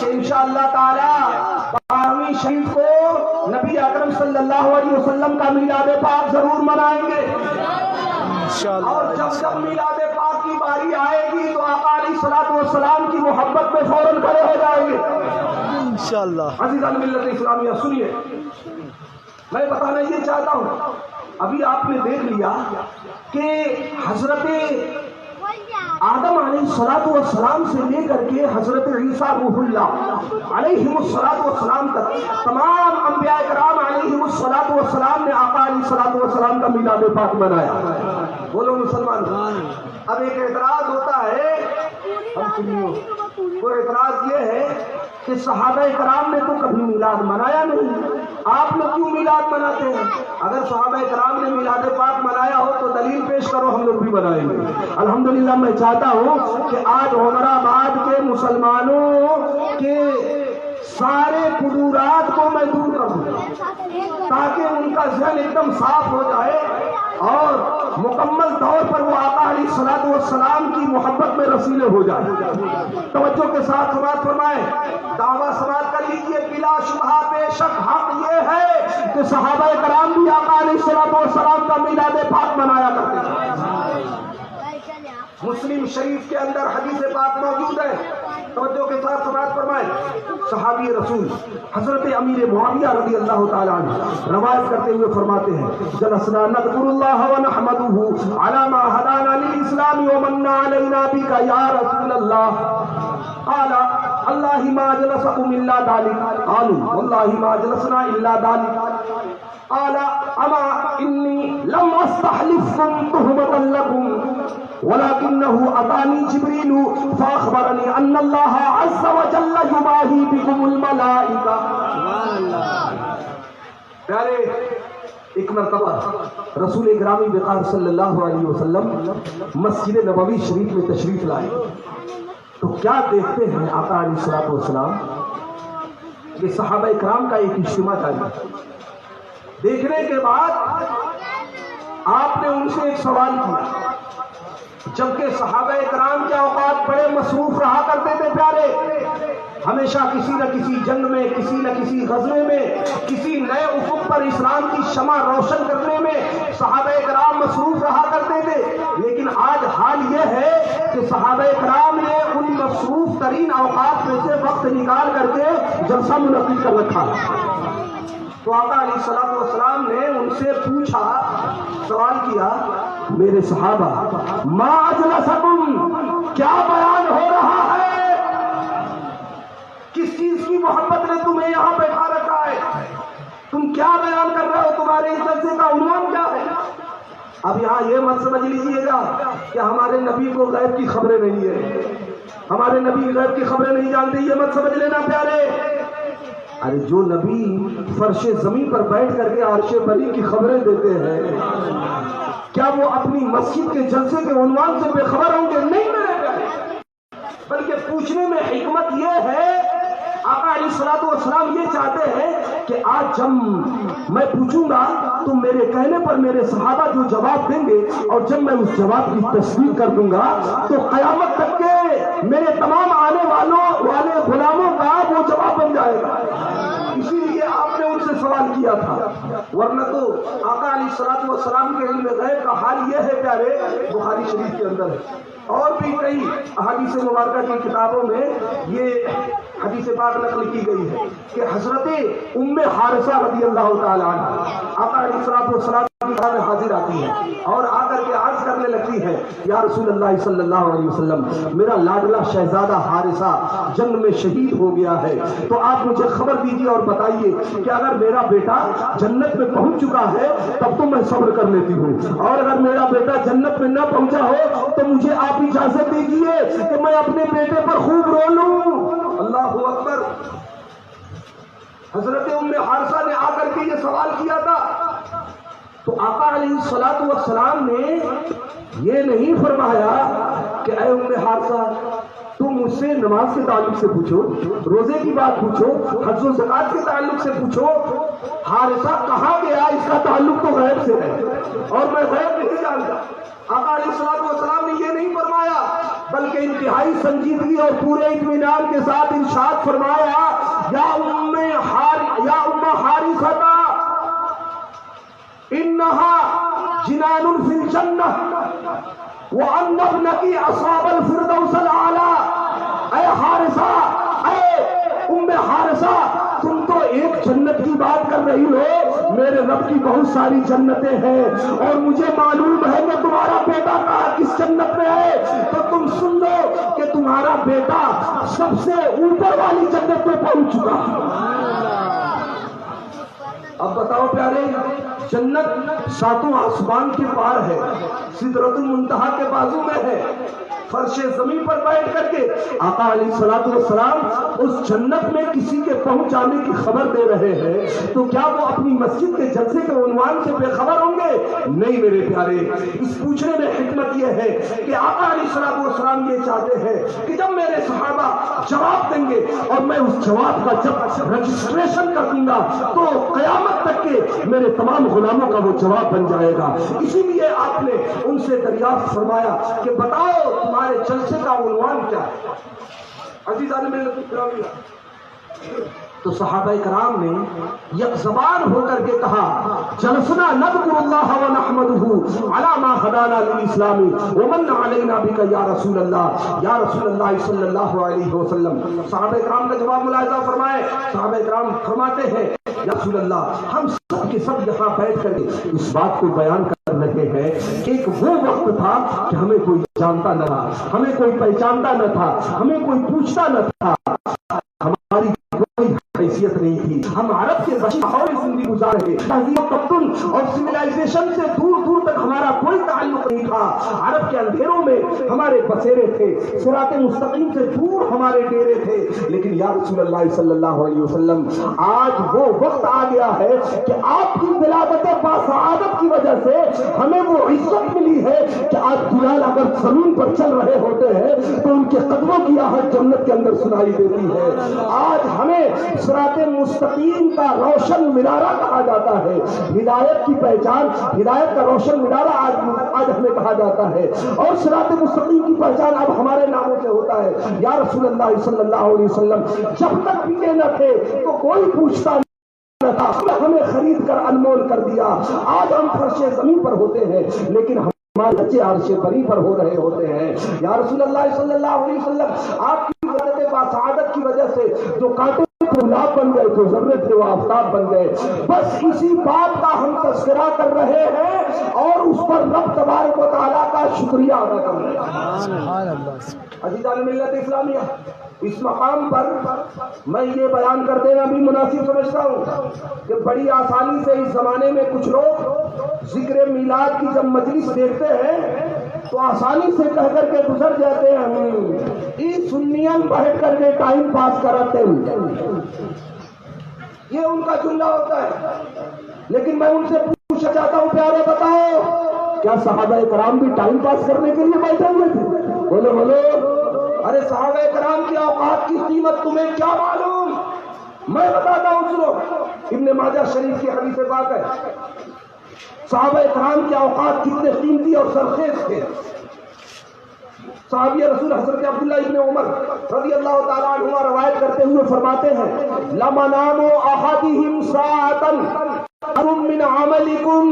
کہ انشاءاللہ تعالی 12ویں شریف کو نبی اکرم صلی اللہ علیہ وسلم کا میلاد پاک ضرور منائیں گے، اور جب جب میلاد پاک کی باری آئے گی تو آقا علیہ الصلوۃ والسلام کی محبت میں فوراً کھڑے ہو جائیں گے انشاءاللہ۔ عزیزان ملت اسلامیہ سنیے، میں بتانا یہ چاہتا ہوں، ابھی آپ نے دیکھ لیا کہ حضرت آدم علیہ السلام سے لے کر کے حضرت عیسیٰ روح اللہ علیہ السلام تک تمام انبیاء کرام علیہ السلام نے آقا علیہ السلام کا میلاد پاک منایا۔ بولو مسلمان، اب ایک اعتراض ہوتا ہے، ہم سنیو، وہ اعتراض یہ ہے کہ صحابہ کرام نے تو کبھی میلاد منایا نہیں، آپ لوگ کیوں میلاد مناتے ہیں؟ اگر صحابہ کرام نے میلاد پاک منایا ہو تو دلیل پیش کرو، ہم لوگ بھی منائیں گے۔ الحمدللہ میں چاہتا ہوں کہ آج عمر آباد کے مسلمانوں کے سارے قدورات کو میں دور کر دوں تاکہ ان کا ذہن ایک دم صاف ہو جائے اور مکمل طور پر وہ آقا علیہ السلام کی محبت میں رسیلے ہو جائے۔ توجہ کے ساتھ سماعت فرمائیں، دعویٰ سماعت کر لیجیے، بلا شبہ بے شک حق یہ ہے کہ صحابہ کرام بھی آقا علیہ السلام کا میلاد پاک منایا کرتے ہیں۔ مسلم شریف کے اندر حدیث پاک موجود ہے، توجہ کے ساتھ سماعت فرمائیں، صحابی رسول حضرت امیر معاویہ رضی اللہ تعالیٰ عنہ روایت کرتے ہوئے فرماتے ہیں، جلسنا نذکر اللہ ونحمدہ علی ما ہدانا للاسلام ومن علینا بک یا رسول اللہ، قال اللہ ما جلسکم الا ذلک، قالوا واللہ ما جلسنا الا ذلک، قال اما انی لم استحلفکم تہمۃ لکم ولكنه اتاني جبريل فاخبرني ان الله عز وجل يباهي بكم الملائكه۔ پیارے، ایک مرتبہ رسول گرامی وقار صلی اللہ علیہ وسلم مسجد نبوی شریف میں تشریف لائے تو کیا دیکھتے ہیں آقا علیہ السلام کہ صحابہ کرام کا ایک اجتماع جاری ہے۔ دیکھنے کے بعد آپ نے ان سے ایک سوال کیا، جبکہ صحابہ کرام کے اوقات بڑے مصروف رہا کرتے تھے پیارے، ہمیشہ کسی نہ کسی جنگ میں، کسی نہ کسی غزوے میں، کسی نئے افق پر اسلام کی شمع روشن کرنے میں صحابہ کرام مصروف رہا کرتے تھے، لیکن آج حال یہ ہے کہ صحابہ کرام نے ان مصروف ترین اوقات میں سے وقت نکال کر کے جلسہ منعقد کر رکھا۔ تو آقا علیہ السلام نے ان سے پوچھا، سوال کیا، میرے صحابہ ما اجلسکم، کیا بیان ہو رہا ہے؟ کس چیز کی محبت نے تمہیں یہاں بیٹھا رکھا ہے؟ تم کیا بیان کر رہے ہو؟ تمہارے اس جلسے کا عنوان کیا ہے؟ اب یہاں یہ مت سمجھ لیجیے گا کہ ہمارے نبی کو غیب کی خبریں نہیں ہے، ہمارے نبی غیب کی خبریں نہیں جانتے، یہ مت سمجھ لینا پیارے۔ ارے جو نبی فرش زمین پر بیٹھ کر کے عرش بری کی خبریں دیتے ہیں، کیا وہ اپنی مسجد کے جلسے کے عنوان سے بے خبر ہوں گے؟ نہیں میرے پیارے، بلکہ پوچھنے میں حکمت یہ ہے، آقا علیہ السلام یہ چاہتے ہیں کہ آج جب میں پوچھوں گا تو میرے کہنے پر میرے صحابہ جو جواب دیں گے، اور جب میں اس جواب کی تصدیق کر دوں گا تو قیامت تک کے میرے تمام آنے والے غلاموں کا وہ جواب بن جائے گا۔ اسی لیے آپ نے ان سے سوال کیا تھا، ورنہ تو آقا علیہ السلام کے علم غیب کا حال یہ ہے پیارے، بخاری شریف کے اندر ہے، اور بھی کئی احادیث مبارکہ کی کتابوں میں یہ حدیث پاک نقل کی گئی ہے کہ حضرت ام حارثہ رضی اللہ تعالی عنہ آقا علیہ السلام کی بارگاہ میں حاضر آتی ہے اور آ کر کے عرض کرنے لگتی ہے، یا رسول اللہ صلی اللہ علیہ وسلم، میرا لاڈلا شہزادہ حارثہ جنگ میں شہید ہو گیا ہے، تو آپ مجھے خبر دیجیے اور بتائیے کہ اگر میرا بیٹا جنت میں پہنچ چکا ہے تب تو میں صبر کر لیتی ہوں، اور اگر میرا بیٹا جنت میں نہ پہنچا ہو تو مجھے آپ اجازت دیجیے کہ میں اپنے بیٹے پر خوب رو لوں۔ اللہ اکبر۔ حضرت ام حارثہ نے آ کر کے یہ سوال کیا تھا تو آقا علیہ السلام نے یہ نہیں فرمایا کہ اے ام حارثہ تم مجھ سے نماز کے تعلق سے پوچھو، روزے کی بات پوچھو، حج و زکات کے تعلق سے پوچھو، حارثہ کہاں گیا اس کا تعلق تو غیب سے ہے اور میں غیب نہیں جانتا۔ آقا علیہ السلام نے یہ نہیں فرمایا بلکہ انتہائی سنجیدگی اور پورے اطمینان کے ساتھ ارشاد فرمایا یا ام حارثہ انہا جنان فی الجنہ وان ابنکی اصحاب الفردوس الاعلی۔ اے حارثہ، اے ام حارثہ، تم تو ایک جنت کی بات کر رہی ہو، میرے رب کی بہت ساری جنتیں ہیں اور مجھے معلوم ہے کہ تمہارا بیٹا کہاں کس جنت میں ہے، تو تم سن لو کہ تمہارا بیٹا سب سے اوپر والی جنت میں پہنچ چکا۔ اب بتاؤ پیارے، جنت ساتوں آسمان کے پار ہے، سدرۃ المنتہا کے بازو میں ہے۔ فرش زمین پر بیٹھ کر کے آقا علیہ الصلوۃ والسلام اس جنت میں کسی کے پہنچ جانے کی خبر دے رہے ہیں، تو کیا وہ اپنی مسجد کے جلسے کے عنوان سے بے خبر ہوں گے؟ نہیں میرے پیارے، اس پوچھنے میں حکمت یہ ہے کہ آقا علیہ الصلوۃ والسلام یہ چاہتے ہیں کہ جب میرے صحابہ جواب دیں گے اور میں اس جواب کا جب رجسٹریشن کر دوں گا تو قیامت تک کے میرے تمام غلاموں کا وہ جواب بن جائے گا۔ اسی لیے آپ نے ان سے دریافت فرمایا کہ بتاؤ تمہارے جلسے کا عنوان کیا ہے؟ عزیزان ملت الکرام، تو صحابہ کرام نے یک زبان ہو کر کے کہا جلسنا نذکر اللہ ونحمدہ علی ما ہدانا للاسلام ومن علینا بک یا رسول اللہ صلی اللہ علیہ وسلم۔ صحابہ کرام کا جواب ملاحظہ فرمائے، صحابہ کرام فرماتے ہیں یا رسول اللہ، ہم سب کے سب یہاں بیٹھ کر اس بات کو بیان کر رہے ہیں کہ ایک وہ وقت تھا کہ ہمیں کوئی جانتا نہ تھا، ہمیں کوئی پہچانتا نہ تھا، ہمیں کوئی پوچھتا نہ تھا، ہماری کوئی حیثیت نہیں تھی، ہم عرب کے ماحول زندگی گزار رہے، تہذیب و تمدن اور سویلائزیشن سے دور دور تک ہمارا کوئی تعلق نہیں تھا، عرب کے اندھیروں میں ہمارے بسیرے تھے، صراط مستقیم سے دور ہمارے ڈیرے تھے، لیکن یا رسول اللہ صلی اللہ علیہ وسلم آج وہ وقت آ گیا ہے کہ آپ کی ولادت باسعادت کی وجہ سے ہمیں وہ عزت ملی ہے کہ آج بلال اگر زمین پر چل رہے ہوتے ہیں تو ان کے قدموں کی آہٹ جنت کے اندر سنائی دیتی ہے۔ آج ہمیں صراط مستقیم کا روشن منارہ کہا جاتا ہے، ہدایت کی پہچان، ہدایت کا روشن منارہ آج ہمیں کہا جاتا ہے، اور صراط مستقیم کی پہچان اب ہمارے ناموں سے ہوتا ہے۔ یا رسول اللہ صلی اللہ علیہ وسلم، جب تک پیچھے نہ تھے تو کوئی پوچھتا نہ تھا، ہمیں خرید کر انمول کر دیا، آج ہم فرش زمین پر ہوتے ہیں لیکن ہمارے بچے عرش بری پر ہو رہے ہوتے ہیں۔ یا رسول اللہ صلی اللہ علیہ وسلم، آپ کی ولادت باسعادت کی وجہ سے جو کانٹے گلاب بن گئے، جو ذرے تھے وہ آفتاب بن گئے۔ بس اسی بات کا ہم تذکرہ کر رہے ہیں اور اس پر رب تبارک و تعالیٰ کا شکریہ ادا کر رہے ہیں۔ عزیزان ملت اسلامیہ، اس مقام پر میں یہ بیان کر دینا بھی مناسب سمجھتا ہوں کہ بڑی آسانی سے اس زمانے میں کچھ لوگ ذکر میلاد کی جب مجلس دیکھتے ہیں تو آسانی سے کہہ کر کے گزر جاتے ہیں، سنین بیٹھ کر کے ٹائم پاس کراتے ہیں، یہ ان کا جملہ ہوتا ہے۔ لیکن میں ان سے پوچھنا چاہتا ہوں، پیارے بتاؤ کیا صحابہ کرام بھی ٹائم پاس کرنے کے لیے بیٹھے ہوئے تھے؟ بولو بولو، ارے صحابہ کرام کی اوقات کی قیمت تمہیں کیا معلوم؟ میں بتاتا ہوں، سنو، ابن ماجہ شریف کی حدیث پاک ہے، صحابہ کرام کے اوقات کتنے قیمتی اور سرخیز تھے۔ صحابی رسول حضرت عبداللہ ابن عمر رضی اللہ تعالیٰ عنہ روایت کرتے ہوئے فرماتے ہیں لَمَنَامُ أَحَدِهِمْ سَاعَةً خَيْرٌ مِّنْ عَمَلِكُمْ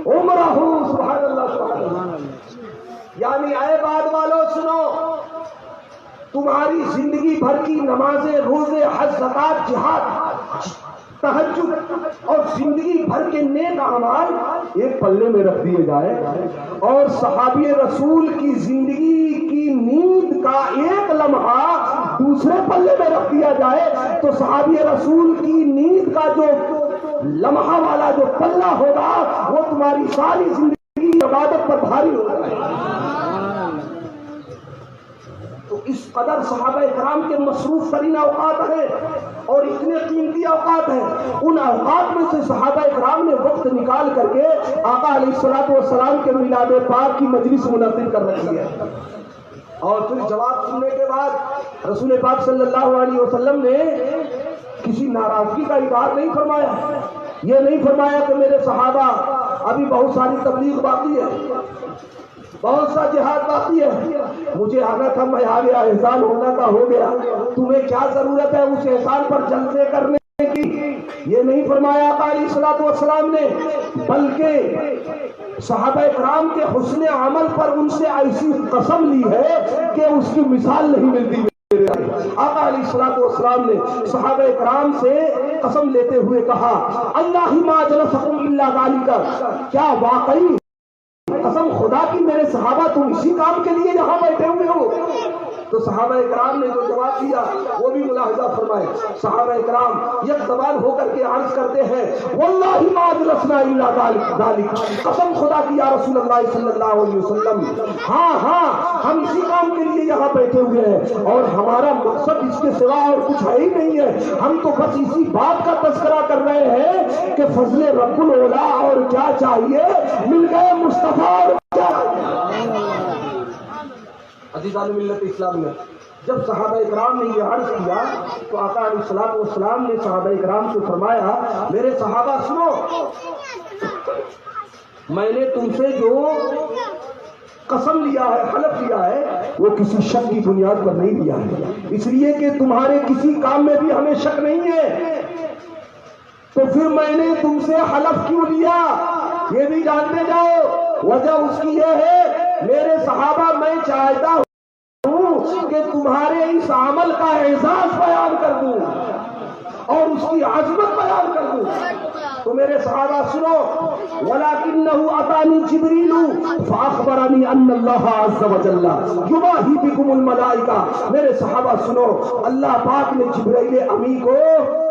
عُمْرَهُ۔ سبحان اللہ، سبحان اللہ۔ یعنی اے بعد والو سنو، تمہاری زندگی بھر کی نمازیں، روزے، حج، زکات، جہاد، تہجد اور زندگی بھر کے نیک اعمال ایک پلے میں رکھ دیے جائے اور صحابی رسول کی زندگی کی نیند کا ایک لمحہ دوسرے پلے میں رکھ دیا جائے تو صحابی رسول کی نیند کا جو لمحہ والا جو پلہ ہوگا وہ تمہاری ساری زندگی عبادت پر بھاری ہو جائے۔ تو اس قدر صحابہ کرام کے مصروف ترین اوقات ہیں اور اتنے قیمتی اوقات ہیں، ان اوقات میں سے صحابہ کرام نے وقت نکال کر کے آقا علیہ الصلوۃ والسلام کے میلاد پاک کی مجلس منعقد کر رکھی ہے۔ اور پھر جواب سننے کے بعد رسول پاک صلی اللہ علیہ وسلم نے کسی ناراضگی کا اظہار نہیں فرمایا، یہ نہیں فرمایا کہ میرے صحابہ ابھی بہت ساری تبلیغ باقی ہے، بہت سا جہاد باقی ہے، مجھے آنا تھا میں آ گیا، احسان ہونا تھا ہو گیا، تمہیں کیا ضرورت ہے اس احسان پر جلسے کرنے کی؟ یہ نہیں فرمایا آقا علیہ الصلوۃ والسلام نے، بلکہ صحابہ کرام کے حسن عمل پر ان سے ایسی قسم لی ہے کہ اس کی مثال نہیں ملتی۔ آقا علیہ الصلوۃ والسلام نے صحابہ کرام سے قسم لیتے ہوئے کہا اللہ ما جلسکم الا ذالک، کیا واقعی قسم خدا کی میرے صحابہ تم اسی کام کے لیے یہاں بیٹھے ہوئے ہو؟ تو صحابہ کرام نے جو جواب دیا وہ بھی ملاحظہ فرمائے۔ صحابہ کرام یک زبان ہو کر کے عرض کرتے ہیں واللہ ما جلسنا الا ذالک، قسم خدا کی یا رسول اللہ صلی اللہ علیہ وسلم، ہاں ہم اسی کام کے لیے یہاں بیٹھے ہوئے ہیں اور ہمارا مقصد اس کے سوا اور کچھ ہے ہی نہیں ہے، ہم تو بس اسی بات کا تذکرہ کر رہے ہیں کہ فضل رب الاولا اور کیا چاہیے، مل گئے مصطفیٰ اور کیا۔ عزیزان ملت اسلامیہ، جب صحابہ کرام نے یہ عرض کیا تو آقا علیہ الصلوۃ والسلام نے صحابہ کرام سے فرمایا میرے صحابہ سنو، میں نے تم سے جو قسم لیا ہے، حلف لیا ہے، وہ کسی شک کی بنیاد پر نہیں لیا ہے، اس لیے کہ تمہارے کسی کام میں بھی ہمیں شک نہیں ہے، تو پھر میں نے تم سے حلف کیوں لیا یہ بھی جانتے جاؤ۔ وجہ اس کی یہ ہے میرے صحابہ میں چاہتا ہوں کہ تمہارے اس عمل کا اعزاز بیان کر دوں اور اس کی عظمت بیان کر دوں۔ تو میرے صحابہ سنو وَلَكِنَّهُ أَتَانِي جِبْرِيلُ فَأَخْبَرَنِي أَنَّ اللَّهَ عَزَّ وَجَلَّ يُبَاهِي بِكُمُ الْمَلَائِكَةَ، میرے صحابہ سنو، اللہ پاک نے جبرائیل امی کو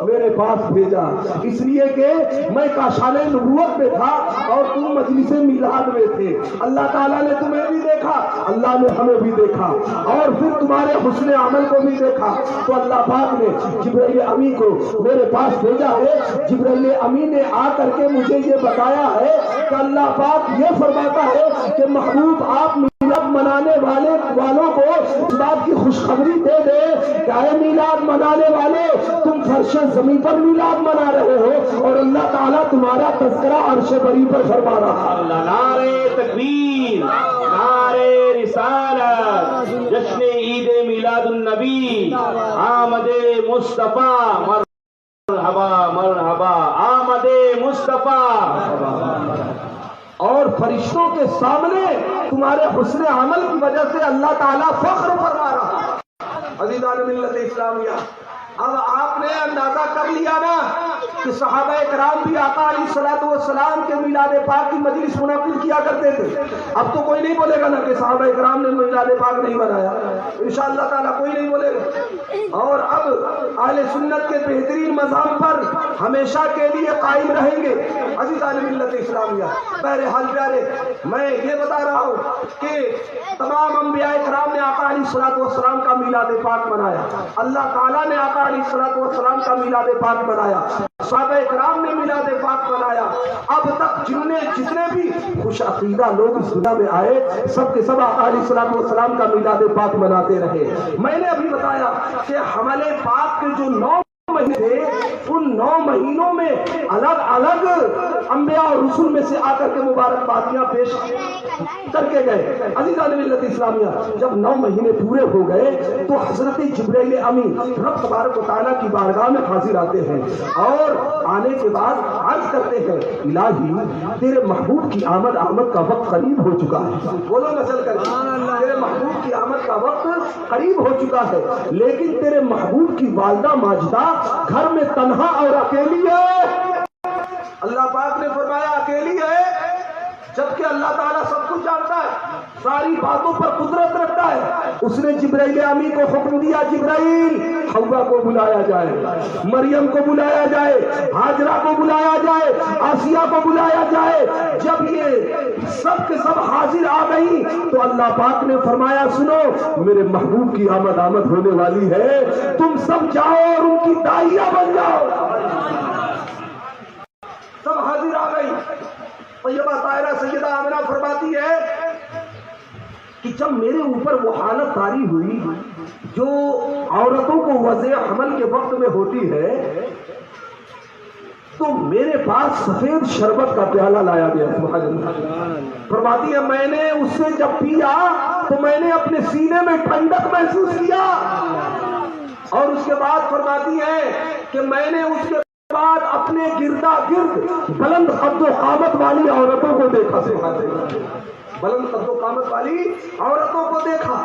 میرے پاس بھیجا اس لیے کہ میں کاشانِ نبوت میں تھا اور تم مجلس میلاد میں تھے، اللہ تعالیٰ نے تمہیں بھی دیکھا، اللہ نے ہمیں بھی دیکھا اور پھر تمہارے حسن عمل کو بھی دیکھا، تو اللہ پاک نے جبرائیل امی کو میرے پاس بھیجا ہے۔ جبرائیل امی نے آ کر کے مجھے یہ بتایا ہے کہ اللہ پاک یہ فرماتا ہے کہ محبوب آپ میلاد منانے والوں کو اس بات کی خوشخبری دے دے کہ اے میلاد منانے والے تم فرش زمین پر میلاد منا رہے ہو اور اللہ تعالیٰ تمہارا تذکرہ عرش بری پر فرما رہا ہے۔ نعرے تکبیر، نعرے رسالت، جشن عید میلاد النبی، آمد مصطفیٰ، مرحبا مرحبا آمد مصطفیٰ۔ اور فرشتوں کے سامنے تمہارے حسن عمل کی وجہ سے اللہ تعالیٰ فخر فرما رہا ہے۔ عزیزان ملت اسلامیہ، اب آپ نے اندازہ کر لیا نا کہ صحابہ کرام بھی آقا علیہ الصلوۃ والسلام کے میلاد پاک کی مجلس منعقد کیا کرتے تھے۔ اب تو کوئی نہیں بولے گا نا کہ صحابہ کرام نے میلاد پاک نہیں منایا، انشاءاللہ تعالیٰ کوئی نہیں بولے گا۔ اور اب اہل سنت کے بہترین مذہب پر ہمیشہ کے لیے قائم رہیں گے۔ عزیزان ملت اسلامیہ، بہرحال پیارے، میں یہ بتا رہا ہوں کہ تمام انبیاء کرام نے آقا علیہ الصلوۃ والسلام کا میلاد پاک منایا، اللہ تعالیٰ نے آقا علیہ الصلوۃ والسلام کا میلاد پاک منایا، صحابہ کرام نے میلاد پاک منایا۔ اب تک جتنے بھی خوش عقیدہ لوگ اس دنیا میں آئے سب کے سب آقا علیہ الصلوۃ والسلام کا میلاد پاک مناتے رہے۔ میں نے ابھی بتایا کہ حمل پاک کے جو 9 مہینے تھے ان 9 مہینوں میں الگ الگ انبیاء اور رسول میں سے آ کر کے مبارکبادیاں پیش کر کے گئے۔ عزیزان ملت اسلامیہ، جب 9 مہینے پورے ہو گئے تو حضرت جبرائیل امی رب تبارک و تعالیٰ کی بارگاہ میں حاضر آتے ہیں اور آنے کے بعد عرض کرتے ہیں الہی تیرے محبوب کی آمد کا وقت قریب ہو چکا ہے۔ بولو نہ چل کر، تیرے محبوب کی آمد کا وقت قریب ہو چکا ہے، لیکن تیرے محبوب کی والدہ ماجدہ گھر میں تنہا اور اکیلی ہے۔ اللہ پاک نے فرمایا اکیلی ہے، جبکہ اللہ تعالیٰ سب کچھ جانتا ہے، ساری باتوں پر قدرت رکھتا ہے۔ اس نے جبرائیل امی کو حکم دیا جبرائیل حوا کو بلایا جائے، مریم کو بلایا جائے، ہاجرہ کو بلایا جائے، آسیہ کو بلایا جائے۔ جب یہ سب کے سب حاضر آ گئی تو اللہ پاک نے فرمایا سنو میرے محبوب کی آمد ہونے والی ہے، تم سب جاؤ اور ان کی داعیہ بن جاؤ۔ سب حاضر آ گئی۔ طیبہ طاہرہ سیدہ آمنہ فرماتی ہے کہ جب میرے اوپر وہ حالت طاری ہوئی جو عورتوں کو وضع حمل کے وقت میں ہوتی ہے، تو میرے پاس سفید شربت کا پیالہ لایا گیا. فرماتی ہے میں نے اس سے جب پیا تو میں نے اپنے سینے میں ٹھنڈک محسوس کیا. اور اس کے بعد فرماتی ہے کہ میں نے اس کے بعد اپنے گردا گرد بلند قد و قامت والی عورتوں کو دیکھا. بلند قد و قامت والی عورتوں کو دیکھا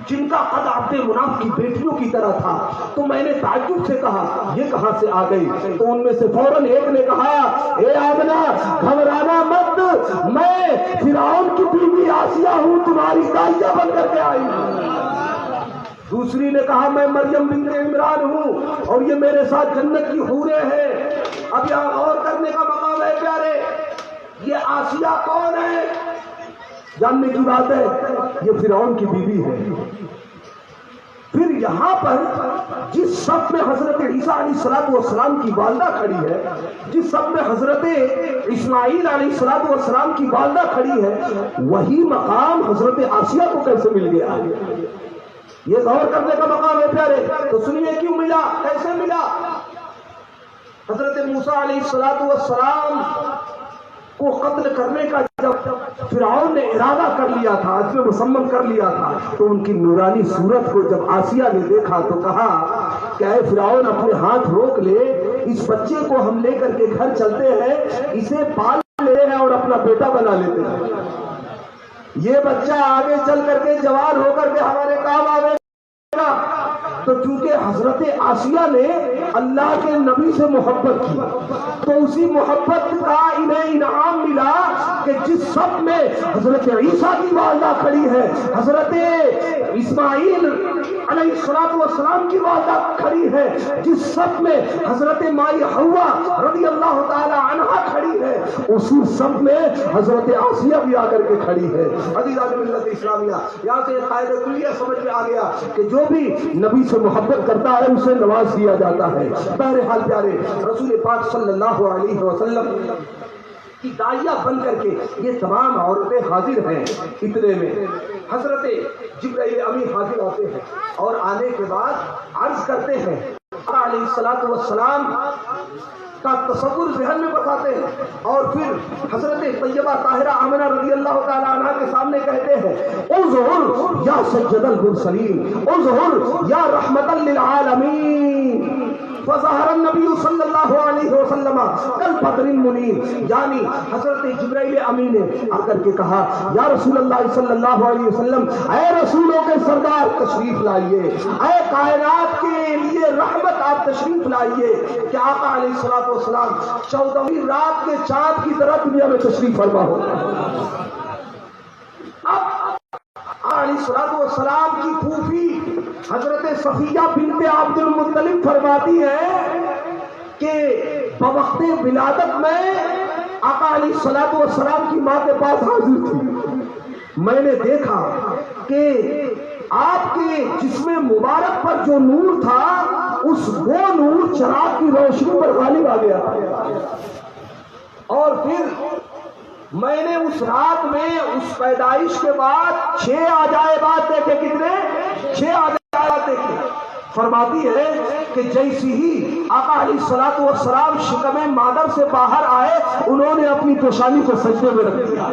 جن کا قد عبد مناف کی بیٹیوں کی طرح تھا. تو میں نے تعجب سے کہا یہ کہاں سے آ گئی؟ تو ان میں سے فوراً ایک نے کہا اے آمنہ گھبرانا مت، میں فرعون کی بیوی آسیہ ہوں، تمہاری داہیہ بن کر کے آئی. دوسری نے کہا میں مریم بنت عمران ہوں اور یہ میرے ساتھ جنت کی حوریں ہیں. اب یہاں غور کرنے کا مقام ہے پیارے، یہ آسیہ کون ہے؟ جاننے کی بات ہے یہ فرعون کی بیوی ہے. پھر یہاں پر جس صف میں حضرت عیسیٰ علیہ السلام کی والدہ کھڑی ہے، جس صف میں حضرت اسماعیل علیہ السلام کی والدہ کھڑی ہے، وہی مقام حضرت آسیہ کو کیسے مل گیا؟ یہ غور کرنے کا مقام ہے پیارے. تو سنیے کیوں ملا، کیسے ملا. حضرت موسیٰ علیہ السلام کو قتل کرنے کا جب فرعون نے ارادہ کر لیا تھا، اس میں مصمم کر لیا تھا، تو ان کی نورانی صورت کو جب آسیہ نے دیکھا تو کہا کہ اے فرعون اپنے ہاتھ روک لے، اس بچے کو ہم لے کر کے گھر چلتے ہیں، اسے پال لیتے ہیں اور اپنا بیٹا بنا لیتے ہیں. یہ بچہ آگے چل کر کے جوان ہو کر کے ہمارے کام آئے گا. تو چونکہ حضرت آسیہ نے اللہ کے نبی سے محبت کی تو اسی محبت کا انہیں انعام ملا کہ جس صف میں حضرت عیسیٰ کی والدہ کھڑی ہے، حضرت اسماعیل علیہ السلام کی والدہ کھڑی ہے، جس صف میں حضرت مائی حوا رضی اللہ تعالی عنہا کھڑی ہے، اسی صف میں حضرت آسیہ بھی آ کر کے کھڑی ہے. عزیزان ملت اسلامیہ، یہاں سے قاعدہ کلیہ سمجھ میں آ گیا کہ جو بھی نبی سے محبت کرتا ہے اسے نواز دیا جاتا ہے. بہرحال پیارے رسول پاک صلی اللہ علیہ وسلم کی داعیہ بن کر کے یہ تمام عورتیں حاضر ہیں. اتنے میں حضرت جبرائیل امین حاضر ہوتے ہیں اور آنے کے بعد عرض کرتے ہیں، علیہ السلام کا تصور ذہن میں بتاتے ہیں اور پھر حضرت طیبہ طاہرہ آمنہ رضی اللہ تعالی عنہ کے سامنے کہتے ہیں اظہر یا سید المرسلین، اظہر یا رحمت للعالمین. فظہر النبی صلی اللہ علیہ وسلم کالبدر المنیر. یعنی حضرت جبرائیل امین نے آ کر کے کہا یا رسول اللہ صلی اللہ علیہ وسلم، اے رسولوں کے سردار تشریف لائیے، اے کائنات کے لیے رحمت آپ تشریف لائیے کہ آقا علیہ السلام 14ویں رات کے چاند کی طرح دنیا میں تشریف فرما ہو. اب علیہ السلام کی پھوپھی حضرت صفیہ بنت عبد المطلب فرماتی ہے کہ بوقت ولادت میں آقا علیہ السلام کی ماں کے پاس حاضر تھی. میں نے دیکھا کہ آپ کے جسم مبارک پر جو نور تھا وہ نور چراغ کی روشنی پر غالب آ گیا. اور پھر میں نے اس رات میں اس پیدائش کے بعد 6 عجائبات دیکھے. کتنے؟ 6 عجائبات دیکھے. فرماتی ہے کہ جیسی ہی آقا علیہ السلام شکم مادر سے باہر آئے انہوں نے اپنی پیشانی کو سجدے میں رکھ دیا.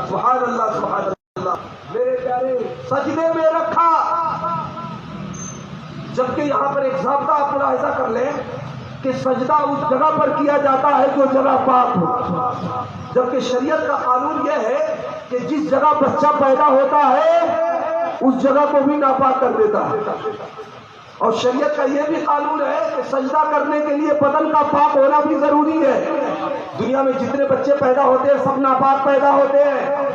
سبحان اللہ سبحان اللہ. میرے پیارے سجدے میں رکھا. جبکہ یہاں پر ایک ضابطہ آپ ملاحظہ کر لیں کہ سجدہ اس جگہ پر کیا جاتا ہے جو جگہ پاک ہو، جبکہ شریعت کا قانون یہ ہے کہ جس جگہ بچہ پیدا ہوتا ہے اس جگہ کو بھی ناپاک کر دیتا ہے. اور شریعت کا یہ بھی قانون ہے کہ سجدہ کرنے کے لیے بدن کا پاک ہونا بھی ضروری ہے. دنیا میں جتنے بچے پیدا ہوتے ہیں سب ناپاک پیدا ہوتے ہیں.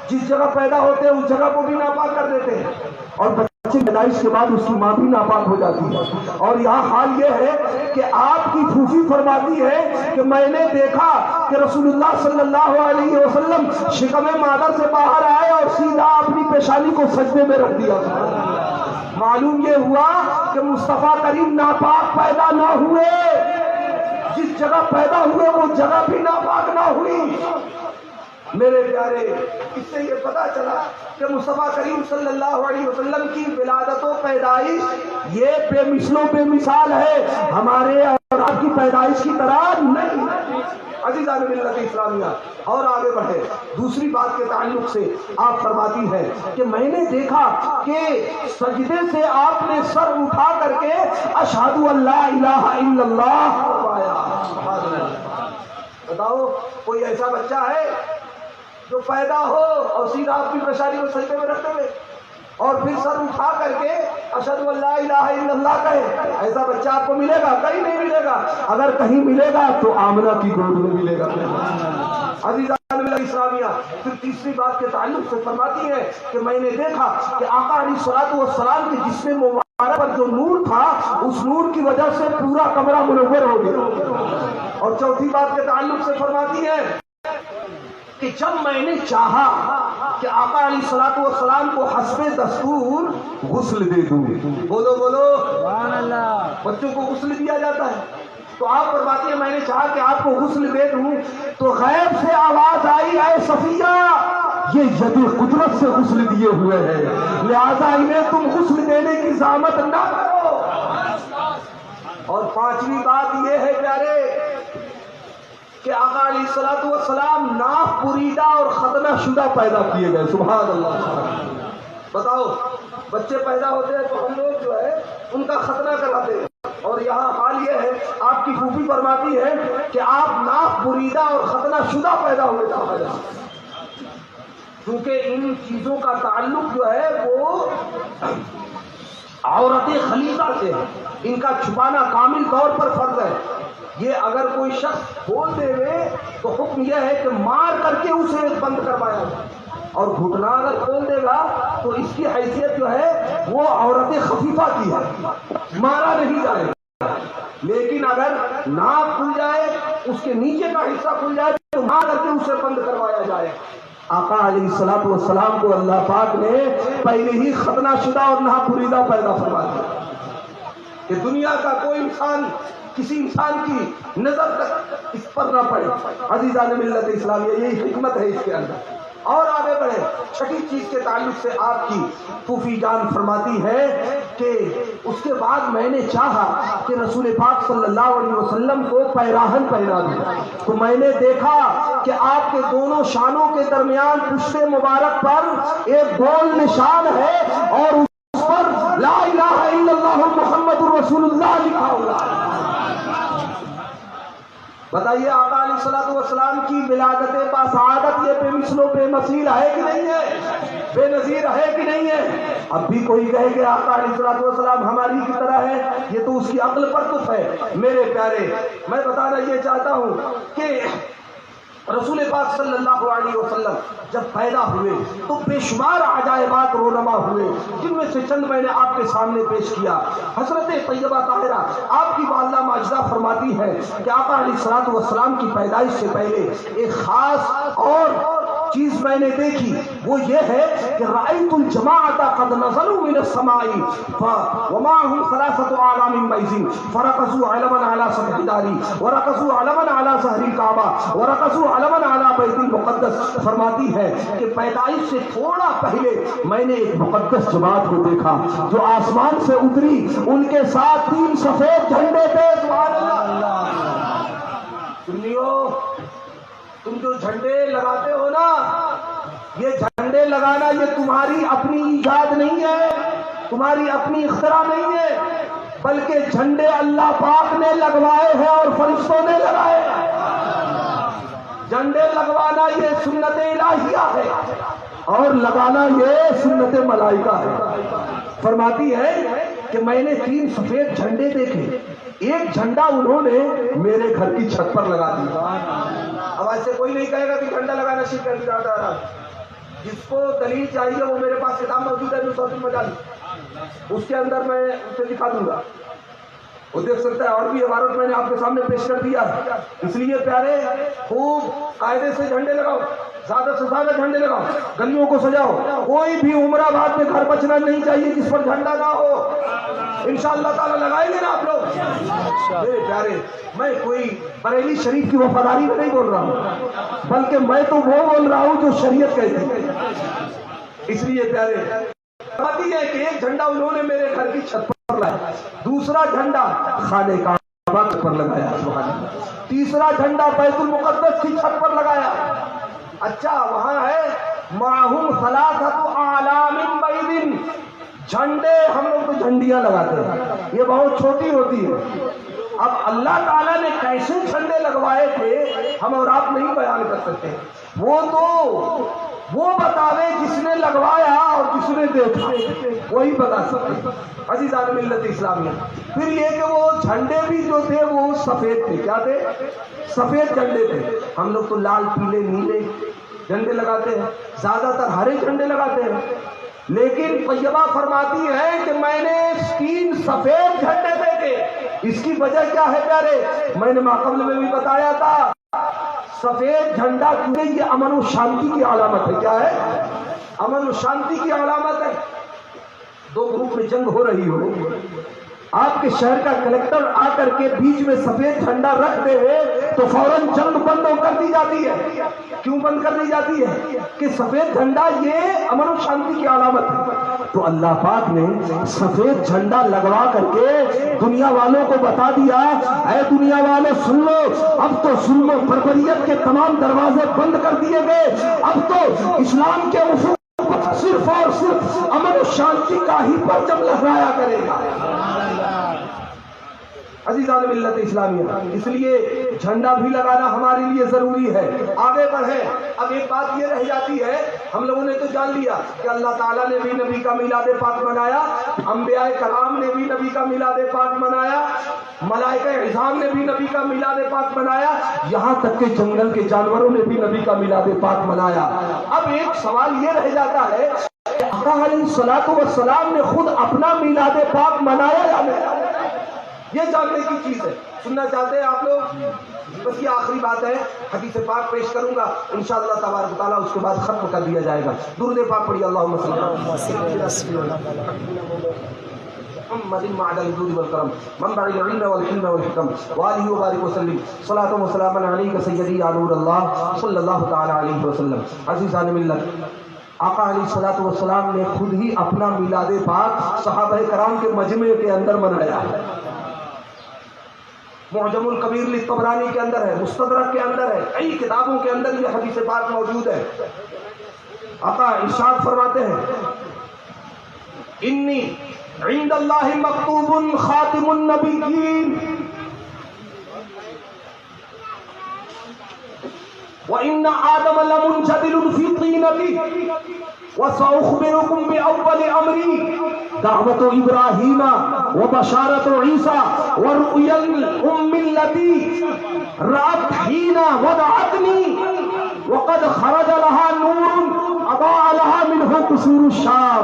جس جگہ پیدا ہوتے ہیں اس جگہ کو بھی ناپاک کر دیتے ہیں اور بچے پیدائش کے بعد اس کی ماں بھی ناپاک ہو جاتی ہے. اور یہاں حال یہ ہے کہ آپ کی پھوپھی فرماتی ہے کہ میں نے دیکھا کہ رسول اللہ صلی اللہ علیہ وسلم شکم مادر سے باہر آئے اور سیدھا اپنی پیشانی کو سجدے میں رکھ دیا. معلوم یہ ہوا کہ مصطفیٰ کریم ناپاک پیدا نہ ہوئے، جس جگہ پیدا ہوئے وہ جگہ بھی ناپاک نہ ہوئی. میرے پیارے اس سے یہ پتا چلا کہ مصطفیٰ کریم صلی اللہ علیہ وسلم کی ولادت و پیدائش یہ بے مثل و بے مثال ہے، ہمارے اور آپ کی پیدائش کی طرح نہیں. عزیزان ملت اسلامیہ اور آگے بڑھے، دوسری بات کے تعلق سے آپ فرماتی ہے کہ میں نے دیکھا کہ سجدے سے آپ نے سر اٹھا کر کے اشہد ان لا الہ الا اللہ فرمایا۔ بتاؤ کوئی ایسا بچہ ہے جو پیدا ہو اور سیدھا اپنی پریشانی کو سجدے میں رکھتے ہوئے اور پھر سر اٹھا کر کے اشہد ان لا الہ الا اللہ کہے؟ ایسا بچہ آپ کو ملے گا؟ کہیں نہیں ملے گا۔ اگر کہیں ملے گا تو آمنہ کی گود میں ملے گا۔ عزیزان ملت اسلامیہ، پھر تیسری بات کے تعلق سے فرماتی ہے کہ میں نے دیکھا کہ آقا علیہ الصلوۃ والسلام کے جسم مبارک پر جو نور تھا، اس نور کی وجہ سے پورا کمرہ منور ہو گیا۔ اور چوتھی بات کے تعلق سے فرماتی ہے کہ جب میں نے چاہا کہ آقا علیہ الصلوۃ والسلام کو حسب دستور غسل دے دوں، بولو بولو سبحان اللہ، بچوں کو غسل دیا جاتا ہے، تو آپ فرماتی ہیں میں نے چاہا کہ آپ کو غسل دے دوں تو غیب سے آواز آئی، اے صفیہ یہ ید قدرت سے غسل دیے ہوئے ہیں، لہذا انہیں تم غسل دینے کی زحمت نہ کرو۔ اور پانچویں بات یہ ہے پیارے کہ آقا علیہ الصلوۃ والسلام ناف بریدہ اور ختنہ شدہ پیدا کیے گئے۔ سبحان اللہ۔ بتاؤ بچے پیدا ہوتے ہیں تو ہم لوگ جو ہے ان کا ختنہ کراتے ہیں، اور یہاں حال یہ ہے آپ کی پھوپھی فرماتی ہے کہ آپ ناف بریدہ اور ختنہ شدہ پیدا ہوئے تھا، کیونکہ ان چیزوں کا تعلق جو ہے وہ عورت خلیفہ سے ہے، ان کا چھپانا کامل طور پر فرض ہے۔ یہ اگر کوئی شخص کھول دے گے تو حکم یہ ہے کہ مار کر کے اسے بند کروایا جائے، اور گھٹنا اگر کھول دے گا تو اس کی حیثیت جو ہے وہ عورت خفیفہ کی ہے، مارا نہیں جائے گا۔ لیکن اگر ناک کھل جائے، اس کے نیچے کا حصہ کھل جائے تو مار کر کے اسے بند کروایا جائے۔ آقا علیہ الصلوۃ والسلام کو اللہ پاک نے پہلے ہی ختنہ شدہ اور ناف بریدہ پیدا فرما دیا کہ دنیا کا کوئی انسان کسی انسان کی نظر تک اس پر نہ پڑے۔ عزیزان ملت اسلامیہ یہی حکمت ہے اس کے اندر۔ اور آگے بڑھے، چھٹی چیز کے تعلق سے آپ کی پھوپھی جان فرماتی ہے کہ اس کے بعد میں نے چاہا کہ رسول پاک صلی اللہ علیہ وسلم کو پیراہن پہنا دوں، تو میں نے دیکھا کہ آپ کے دونوں شانوں کے درمیان پشت مبارک پر ایک گول نشان ہے اور اس پر لا الہ الا اللہ محمد رسول اللہ لکھا ہوا ہے۔ بتائیے آقا علیہ الصلوۃ والسلام کی ولادت باسعادت یہ بے مثل و بے مثیل ہے کہ نہیں ہے؟ بے نظیر ہے کہ نہیں ہے؟ اب بھی کوئی کہے کہ آقا علیہ الصلوۃ والسلام ہماری کی طرح ہے، یہ تو اس کی عقل پر کف ہے۔ میرے پیارے، میں بتانا یہ چاہتا ہوں کہ رسول پاک صلی اللہ علیہ وسلم جب پیدا ہوئے تو بے شمار عجائبات رونما ہوئے، جن میں سے چند میں نے آپ کے سامنے پیش کیا۔ حضرت طیبہ طاہرہ آپ کی والدہ ماجدہ فرماتی ہے کہ آقا علیہ الصلوۃ والسلام کی پیدائش سے پہلے ایک خاص اور چیز میں نے دیکھی، وہ یہ ہے کہ رأیت الجماعۃ قد نزلوا من السماء ومعهم ثلاثة أعلام بيض فركزوا علما على سطح داري وركزوا علما على ظهر الكعبة وركزوا علما على بیت المقدس۔ فرماتی ہے کہ پیدائش سے تھوڑا پہلے میں نے ایک مقدس جماعت کو دیکھا جو آسمان سے اتری، ان کے ساتھ 3 سفید جھنڈے تھے۔ سبحان اللہ۔ سنیو، تم جو جھنڈے لگاتے ہو نا، یہ جھنڈے لگانا یہ تمہاری اپنی ایجاد نہیں ہے، تمہاری اپنی اختراع نہیں ہے، بلکہ جھنڈے اللہ پاک نے لگوائے ہیں اور فرشتوں نے لگائے ہیں۔ جھنڈے لگوانا یہ سنت الہیہ ہے اور لگانا یہ سنت ملائکہ ہے۔ فرماتی ہے کہ میں نے 3 سفید جھنڈے دیکھے، ایک جھنڈا انہوں نے میرے گھر کی چھت پر لگا دیا۔ اب ایسے کوئی نہیں کہے گا کہ جھنڈا لگانا شرک کر دیا۔ جس کو دلیل چاہیے وہ میرے پاس کتاب موجود ہے نصرت المجال، اس کے اندر میں اسے دکھا دوں گا، وہ دیکھ سکتا ہے۔ اور بھی عبارت میں نے آپ کے سامنے پیش کر دیا ہے۔ اس لیے پیارے، خوب قاعدے سے جھنڈے لگاؤ، زیادہ سے زیادہ جھنڈے لگاؤ، گلیوں کو سجاؤ۔ کوئی بھی عمرہ باد میں گھر بچنا نہیں چاہیے جس پر جھنڈا نہ ہو۔ انشاءاللہ تعالی لگائیں گے نا آپ لوگ؟ میرے پیارے، میں کوئی بریلی شریف کی وفاداری میں نہیں بول رہا ہوں، بلکہ میں تو وہ بول رہا ہوں جو شریعت کہتی ہے۔ اس لیے پیارے، بات یہ ہے کہ ایک جھنڈا انہوں نے میرے گھر کی چھت پر لایا، دوسرا جھنڈا خانے کا پر لگایا، سبحان اللہ۔ تیسرا جھنڈا بیت المقدس کی چھت پر لگایا۔ اچھا وہاں ہے معہم ثلاثۃ اعلام بید، جھنڈے ہم لوگ تو جھنڈیاں لگاتے ہیں، یہ بہت چھوٹی ہوتی ہے۔ اب اللہ تعالیٰ نے کیسے جھنڈے لگوائے تھے ہم اور آپ نہیں بیان کر سکتے، وہ تو وہ بتاوے جس نے لگوایا اور جس نے دیکھا، وہی بتا سکتے۔ عزیزان ملت اسلامیہ، پھر یہ کہ وہ جھنڈے بھی جو تھے وہ سفید تھے، کیا تھے؟ سفید جھنڈے تھے۔ ہم لوگ تو لال پیلے نیلے جھنڈے لگاتے ہیں، زیادہ تر ہرے جھنڈے لگاتے ہیں، لیکن طیبہ فرماتی ہے کہ میں نے 3 سفید جھنڈے دیکھے۔ اس کی وجہ کیا ہے پیارے؟ میں نے ماقبل میں بھی بتایا تھا، سفید جھنڈا کیونکہ یہ امن و شانتی کی علامت ہے۔ کیا ہے؟ امن و شانتی کی علامت ہے۔ 2 گروپ میں جنگ ہو رہی ہو، آپ کے شہر کا کلیکٹر آ کر کے بیچ میں سفید جھنڈا رکھ دے تو فوراً جنگ بند کر دی جاتی ہے۔ کیوں بند کر دی جاتی ہے؟ کہ سفید جھنڈا یہ امن و شانتی کی علامت ہے۔ تو اللہ پاک نے سفید جھنڈا لگوا کر کے دنیا والوں کو بتا دیا، اے دنیا والوں سن لو، اب تو ظلم و بربریت کے تمام دروازے بند کر دیے گئے، اب تو اسلام کے افق صرف اور صرف امن و شانتی کا ہی پرچم لہرایا کرے گا۔ عزیزان ملت اسلامیہ، اس لیے جھنڈا بھی لگانا ہمارے لیے ضروری ہے۔ آگے بڑھیں۔ اب ایک بات یہ رہ جاتی ہے، ہم لوگوں نے تو جان لیا کہ اللہ تعالیٰ نے بھی نبی کا میلاد پاک منایا، انبیاء کرام نے بھی نبی کا میلاد پاک منایا، ملائکہ اعظام نے بھی نبی کا میلاد پاک منایا، یہاں تک کہ جنگل کے جانوروں نے بھی نبی کا میلاد پاک منایا۔ اب ایک سوال یہ رہ جاتا ہے، آقا علیہ الصلوۃ والسلام نے خود اپنا میلاد پاک منایا یا نہیں؟ یہ جاننے کی چیز ہے۔ سننا چاہتے ہیں آپ لوگ؟ بس یہ آخری بات ہے، حدیث پاک پیش کروں گا انشاءاللہ تبارک و تعالیٰ، اس کے بعد ختم کر دیا جائے گا۔ درود پاک پڑھیے، اللہم صلی اللہ محمد معدن الجود والکرم منبع العلم والحلم والحکم وآلہ وبارک وسلم صلاۃ و سلام علیک سیدی یا نور اللہ صلی اللہ تعالی علیہ وسلم۔ عزیزان ملت، آقا علیہ الصلوۃ والسلام نے خود ہی اپنا میلاد پاک صحابہ کرام کے مجمع کے اندر منایا ہے۔ معجم الکبیر للطبرانی کے اندر ہے، مستدرک کے اندر ہے، کئی کتابوں کے اندر یہ حدیث پاک موجود ہے۔ آقا ارشاد فرماتے ہیں، انی عند اللہ مکتوب خاتم النبیین وَإِنَّ آدَمَ لَمُنْجَدِلٌ فِي طِينَتِهِ وَسَأُخْبِرُكُمْ بِأَوَّلِ أَمْرِي دعوة إبراهيم وبشارة عيسى ورؤيا الأم التي رأت حين وضعتني وقد خرج لها نور أضاء لها منه قصور الشام۔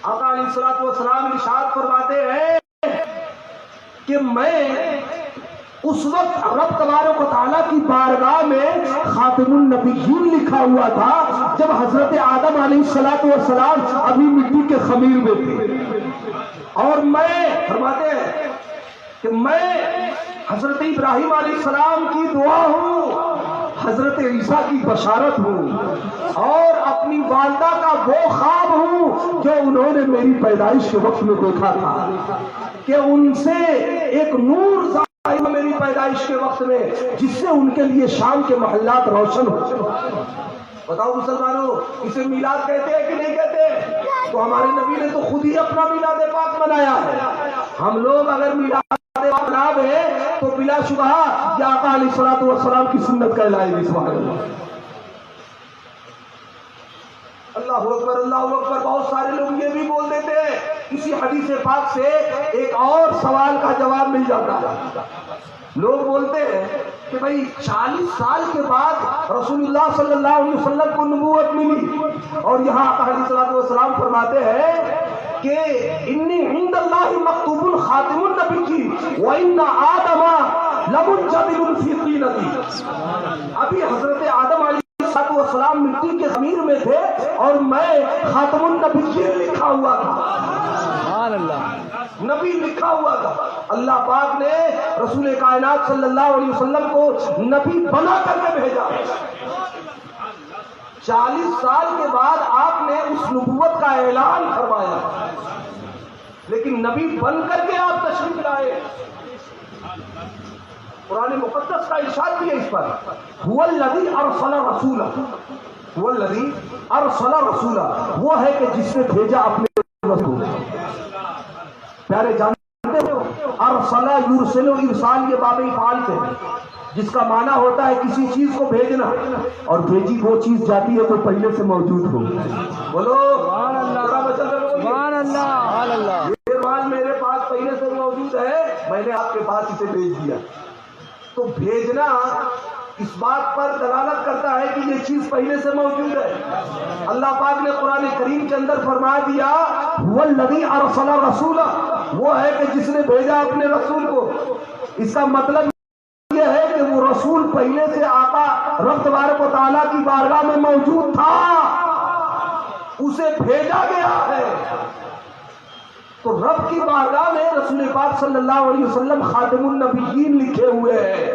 آقا علیہ الصلوۃ والسلام ارشاد فرماتے ہیں کہ میں اس وقت رب تبارک و تعالیٰ کی بارگاہ میں خاتم النبیین لکھا ہوا تھا جب حضرت آدم علیہ الصلوۃ والسلام ابھی مٹی کے خمیر میں تھے، اور میں فرماتے ہیں کہ میں حضرت ابراہیم علیہ السلام کی دعا ہوں، حضرت عیسیٰ کی بشارت ہوں، اور اپنی والدہ کا وہ خواب ہوں جو انہوں نے میری پیدائش کے وقت میں دیکھا تھا کہ ان سے ایک نور میری پیدائش کے وقت میں جس سے ان کے لیے شام کے محلات روشن ہو۔ بتاؤ مسلمانوں، اسے میلاد کہتے ہیں کہ نہیں کہتے؟ تو ہمارے نبی نے تو خود ہی اپنا میلاد پاک منایا ہے۔ ہم لوگ اگر میلاد پاک منا دیں تو بلا شبہ یہ آقا علیہ الصلوۃ والسلام کی سنت کہلائے گی۔ سبحان اللہ، اللہ اکبر، اللہ اکبر۔ بہت سارے لوگ یہ بھی بول دیتے ہیں، اسی حدیث پاک سے ایک اور سوال کا جواب مل جاتا ہے۔ لوگ بولتے ہیں کہ بھئی 40 سال کے بعد رسول اللہ صلی اللہ علیہ وسلم کو نبوت ملی، اور یہاں آقا علیہ الصلوۃ والسلام فرماتے ہیں کہ انی عند اللہ مکتوب خاتم النبیین وان آدم لمنجدل فی طینتہ۔ ابھی حضرت آدم علیہ السلام مٹی کے خمیر میں تھے اور میں خاتم النبیین لکھا ہوا تھا۔ سبحان اللہ، نبی لکھا ہوا تھا۔ اللہ پاک نے رسول کائنات صلی اللہ علیہ وسلم کو نبی بنا کر کے بھیجا۔ 40 سال کے بعد آپ نے اس نبوت کا اعلان فرمایا، لیکن نبی بن کر کے آپ تشریف لائے. قرآن مقدس کا ارشاد بھی ہے اس پر. هو الذی ارسل رسولہ، هو الذی ارسل رسولہ، وہ ہے کہ جس نے بھیجا اپنے رسول. پیارے جانتے ہو ارسل یرسل ارسال یہ باب افعال سے جس کا معنی ہوتا ہے کسی چیز کو بھیجنا، اور بھیجی وہ چیز جاتی ہے تو پہلے سے موجود ہو. بولو سبحان اللہ. یہ مال میرے پاس پہلے سے موجود ہے، میں نے آپ کے پاس اسے بھیج دیا. تو بھیجنا اس بات پر دلالت کرتا ہے کہ یہ چیز پہلے سے موجود ہے. اللہ پاک نے قرآن کریم کے اندر فرما دیا هو الذی ارسل رسولہ، وہ ہے کہ جس نے بھیجا اپنے رسول کو. اس کا مطلب یہ ہے کہ وہ رسول پہلے سے آقا رب تبارک و تعالیٰ کی بارگاہ میں موجود تھا، اسے بھیجا گیا ہے. تو رب کی بارگاہ میں رسول پاک صلی اللہ علیہ وسلم خاتم النبیین لکھے ہوئے ہیں.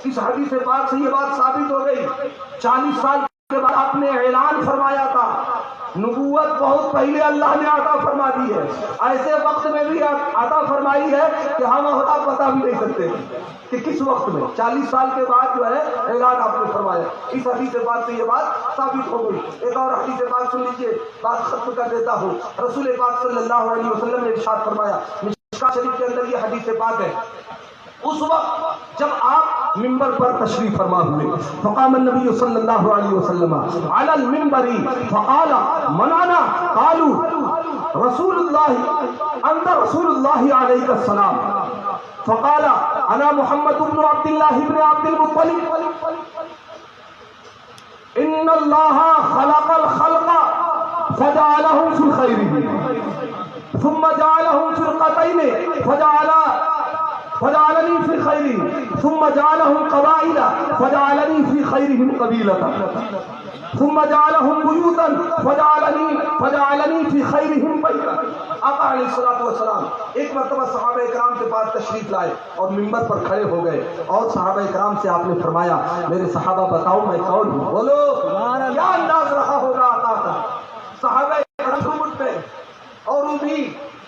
اس حدیث پاک سے یہ بات ثابت ہو گئی. 40 سال کے بعد آپ نے اعلان فرمایا تھا، نبوت بہت پہلے اللہ نے عطا فرما دی ہے، ایسے وقت میں بھی عطا فرمائی ہے کہ ہم آپ بتا بھی نہیں سکتے کہ کس وقت میں. 40 سال کے بعد جو ہے اعلان آپ نے فرمایا. اس حدیث پاک سے یہ بات ثابت ہو گئی. ایک اور حدیث پاک سن لیجیے، بات ختم کر دیتا ہوں. رسول پاک صلی اللہ علیہ وسلم نے ارشاد فرمایا، مشکوٰ شریف کے اندر یہ حدیث پاک ہے، اس وقت جب آپ منبر پر تشریف فرما ہوئے، فقام النبی صلی اللہ علیہ وسلم علی المنبر فقال من انا؟ قالوا رسول اللہ انت رسول اللہ علیہ السلام. فقال انا محمد بن عبد اللہ بن عبد المطلب. ان اللہ خلق الخلق فجعلهم في خیرہ ثم جعلهم فرقتین فجعلني في خيرهم ثم جعلهم قبائل فجعلني في خيرهم قبيلة ثم جعلهم بيوتا فجعلني في خيرهم بيتا. آقا علیہ الصلوۃ والسلام ایک مرتبہ صحابہ کرام کے پاس تشریف لائے اور منبر پر کھڑے ہو گئے، اور صحابہ کرام سے آپ نے فرمایا میرے صحابہ بتاؤ میں کون ہوں. بولو کیا انداز رہا ہوگا آقا کا. صحابہ کرام جھرمٹ میں، اور وہ بھی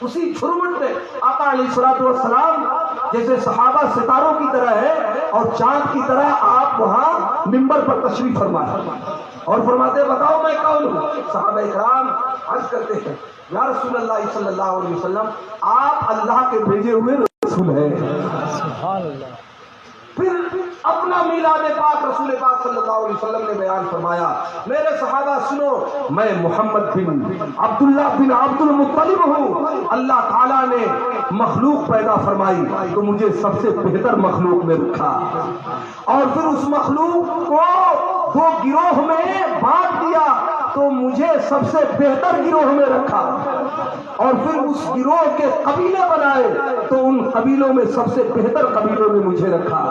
اسی جھرمٹ میں آقا علیہ الصلوۃ والسلام جیسے صحابہ ستاروں کی طرح ہے اور چاند کی طرح آپ وہاں منبر پر تشریف فرمائے اور فرماتے بتاؤ میں کون ہوں. صحابہ کرام عرض کرتے ہیں یا رسول اللہ صلی اللہ علیہ وسلم آپ اللہ کے بھیجے ہوئے رسول ہیں. سبحان اللہ. پھر اپنا میلاد پاک رسول پاک صلی اللہ علیہ وسلم نے بیان فرمایا، میرے صحابہ سنو، میں محمد بن عبداللہ بن عبد المطلب ہوں. اللہ تعالیٰ نے مخلوق پیدا فرمائی تو مجھے سب سے بہتر مخلوق میں رکھا، اور پھر اس مخلوق کو 2 گروہ میں بانٹ دیا تو مجھے سب سے بہتر گروہ میں رکھا، اور پھر اس گروہ کے قبیلے بنائے تو ان قبیلوں میں سب سے بہتر قبیلوں میں مجھے رکھا،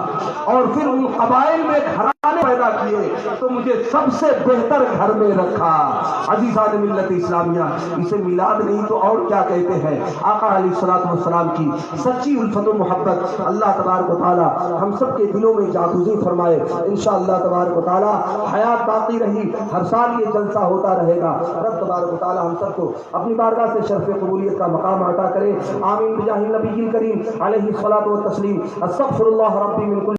اور پھر ان قبائل میں گھرانے پیدا کیے تو مجھے سب سے بہتر گھر میں رکھا. عزیزان ملت اسلامیہ، اسے میلاد نہیں تو اور کیا کہتے ہیں. آقا علیہ الصلوۃ والسلام کی سچی الفت و محبت اللہ تبارک و تعالی ہم سب کے دلوں میں جاگزی فرمائے. انشاءاللہ تبارک و تعالی حیات باقی رہی، ہر سال یہ جلسہ ہوتا رہے گا. رب تبارک و تعالی ہم سب کو اپنی بارگاہ سے شرف قبولیت کا مقام عطا کرے. آمین بجاہ النبی الکریم علیہ الصلوۃ والتسلیم. استغفر اللہ ربی من کل